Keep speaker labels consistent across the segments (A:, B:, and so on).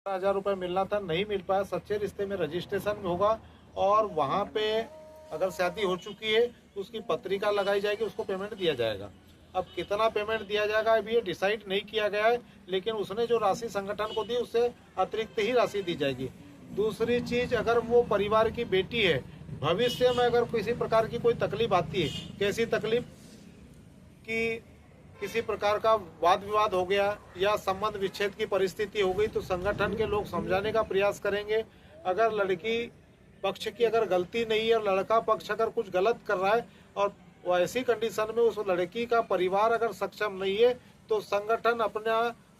A: ₹1000 मिलना था, नहीं मिल पाया। सच्चे रिश्ते में रजिस्ट्रेशन होगा और वहाँ पे अगर शादी हो चुकी है तो उसकी पत्रिका लगाई जाएगी, उसको पेमेंट दिया जाएगा। अब कितना पेमेंट दिया जाएगा अभी ये डिसाइड नहीं किया गया है, लेकिन उसने जो राशि संगठन को दी उससे अतिरिक्त ही राशि दी जाएगी। दूसरी चीज, अगर वो परिवार की बेटी है, भविष्य में अगर किसी प्रकार की कोई तकलीफ आती है, कैसी तकलीफ कि किसी प्रकार का वाद विवाद हो गया या संबंध विच्छेद की परिस्थिति हो गई, तो संगठन के लोग समझाने का प्रयास करेंगे। अगर लड़की पक्ष की अगर गलती नहीं है और लड़का पक्ष अगर कुछ गलत कर रहा है और ऐसी कंडीशन में उस लड़की का परिवार अगर सक्षम नहीं है, तो संगठन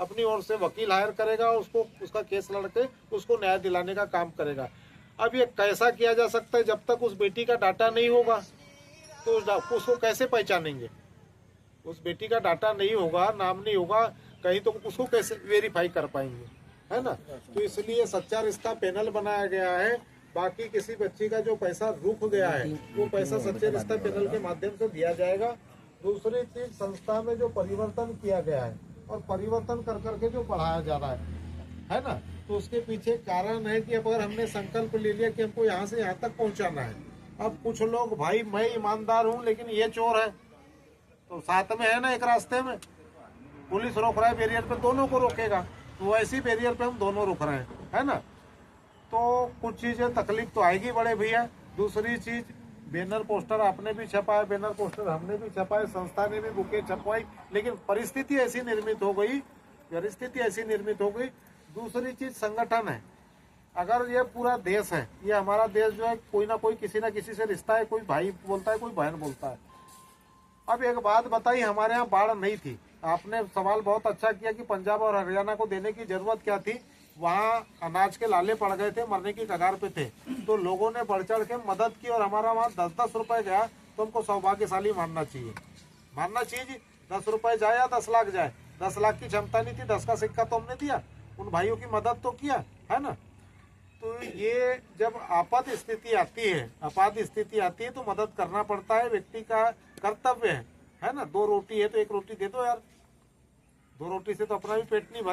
A: अपनी ओर से वकील हायर करेगा और उसका केस लड़के उसको न्याय दिलाने का काम करेगा। अब ये कैसा किया जा सकता है? जब तक उस बेटी का डाटा नहीं होगा तो उसको कैसे पहचानेंगे? उस बेटी का डाटा नहीं होगा, नाम नहीं होगा कहीं, तो उसको कैसे वेरीफाई कर पाएंगे, है ना? तो इसलिए सच्चा रिश्ता पैनल बनाया गया है। बाकी किसी बच्ची का जो पैसा रुक गया है वो पैसा सच्चे रिश्ता पैनल के माध्यम से दिया जाएगा। दूसरी चीज, संस्था में जो परिवर्तन किया गया है और परिवर्तन कर करके जो पढ़ाया जा रहा है ना, तो उसके पीछे कारण है कि अगर हमने संकल्प ले लिया कि हमको यहाँ से यहाँ तक पहुँचाना है। अब कुछ लोग, भाई मैं ईमानदार हूँ लेकिन ये चोर है, तो साथ में है ना, एक रास्ते में पुलिस रोक रहा है बैरियर पे, दोनों को रोकेगा, तो वैसी बैरियर पे हम दोनों रुक रहे हैं, है ना? तो कुछ चीजें तकलीफ तो आएगी बड़े भैया। दूसरी चीज, बैनर पोस्टर आपने भी छपाए, बैनर पोस्टर हमने भी छपाए, संस्था ने भी बुके छपवाई, लेकिन परिस्थिति ऐसी निर्मित हो गई। दूसरी चीज, संगठन है। अगर ये पूरा देश है, ये हमारा देश जो है, कोई ना कोई किसी ना किसी से रिश्ता है, कोई भाई बोलता है, कोई बहन बोलता है। अब एक बात बताई, हमारे यहाँ बाढ़ नहीं थी। आपने सवाल बहुत अच्छा किया कि पंजाब और हरियाणा को देने की जरूरत क्या थी। वहाँ अनाज के लाले पड़ गए थे, मरने की कगार पे थे, तो लोगों ने बढ़ चढ़ के मदद की और हमारा वहाँ 10-10 रुपए गया, तो हमको सौभाग्यशाली मानना चाहिए जी। 10 रुपए जाए या 10 लाख जाए, 10 लाख की क्षमता नहीं थी, 10 का सिक्का तो हमने दिया, उन भाइयों की मदद तो किया, है ना? तो ये जब आपात स्थिति आती है तो मदद करना पड़ता है, व्यक्ति का कर्तव्य है ना? 2 रोटी है तो 1 रोटी दे दो यार, 2 रोटी से तो अपना भी पेट नहीं भर